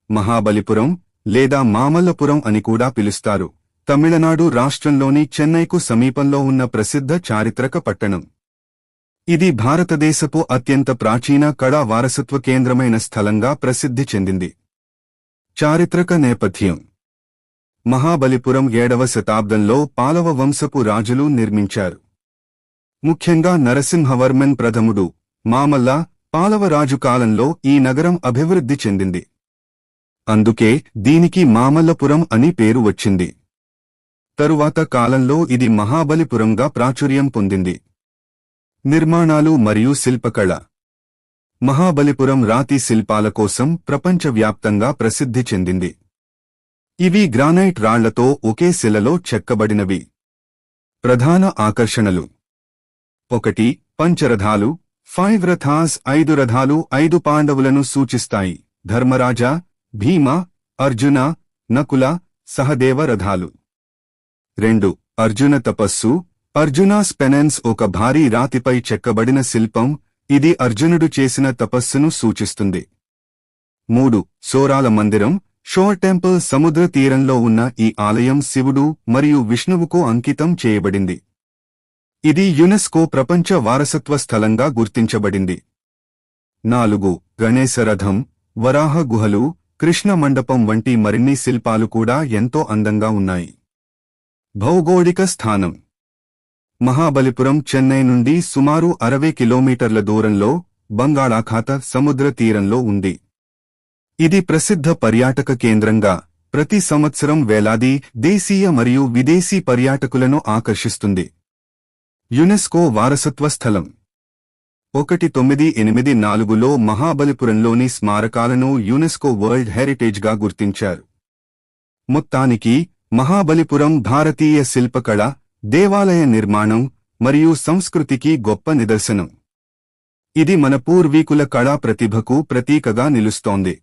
మహాబలిపురం లేదా మామల్లపురం అని కూడా పిలుస్తారు. తమిళనాడు రాష్ట్రంలోని చెన్నైకు సమీపంలో ఉన్న ప్రసిద్ధ చారిత్రక పట్టణం. ఇది భారతదేశపు అత్యంత ప్రాచీన కళా వారసత్వ కేంద్రమైన స్థలంగా ప్రసిద్ధి చెందింది. చారిత్రక నేపథ్యం: మహాబలిపురం 7వ శతాబ్దంలో పాలవ వంశపు రాజులు నిర్మించారు. ముఖ్యంగా నరసింహవర్మన్ ప్రథముడు మామల్ల పాలవ రాజు కాలంలో ఈ నగరం అభివృద్ధి చెందింది. అందుకే దీనికి మామల్లపురం అని పేరు వచ్చింది. తరువాత కాలంలో ఇది మహాబలిపురంగా ప్రాచుర్యం పొందింది. నిర్మాణాలు మరియు శిల్పకళ: మహాబలిపురం రాతి శిల్పాల కోసం ప్రపంచవ్యాప్తంగా ప్రసిద్ధి చెందింది. ఇవి గ్రానైట్ రాళ్లతో ఒకే శిలలో చెక్కబడినవి. ప్రధాన ఆకర్షణలు: 1. పంచరథాలు 5 రథాస్ 5 రథాలు 5 పాండవులను సూచిస్తాయి. ధర్మరాజ, భీమ, అర్జున, నకుల, సహదేవ రథాలు. 2. అర్జున తపస్సు అర్జునాస్ పెనెన్స్ ఒక భారీ రాతిపై చెక్కబడిన శిల్పం. ఇది అర్జునుడు చేసిన తపస్సును సూచిస్తుంది. 3. సోరాల మందిరం షోర్ టెంపుల్ సముద్ర తీరంలో ఉన్న ఈ ఆలయం శివుడు మరియు విష్ణువుకు అంకితం చేయబడింది. ఇది యునెస్కో ప్రపంచ వారసత్వ స్థలంగా గుర్తించబడింది. 4. గణేశ రథం వరాహ గుహలు కృష్ణ మండపం వంటి మరిన్ని శిల్పాలు కూడా ఎంతో అందంగా ఉన్నాయి. భౌగోళిక స్థానం: మహాబలిపురం చెన్నై నుండి సుమారు 60 కిలోమీటర్ల దూరంలో బంగాళాఖాత సముద్ర తీరంలో ఉంది. ఇది ప్రసిద్ధ పర్యాటక కేంద్రంగా ప్రతి సంవత్సరం వేలాది దేశీయ మరియు విదేశీ పర్యాటకులను ఆకర్షిస్తుంది. యునెస్కో వారసత్వ స్థలం: 1984లో మహాబలిపురంలోని స్మారకాలను యునెస్కో వరల్డ్ హెరిటేజ్గా గుర్తించారు. మొత్తానికి మహాబలిపురం భారతీయ శిల్పకళ, దేవాలయ నిర్మాణం మరియు సంస్కృతికి గొప్ప నిదర్శనం. ఇది మన పూర్వీకుల కళా ప్రతిభకు ప్రతీకగా నిలుస్తోంది.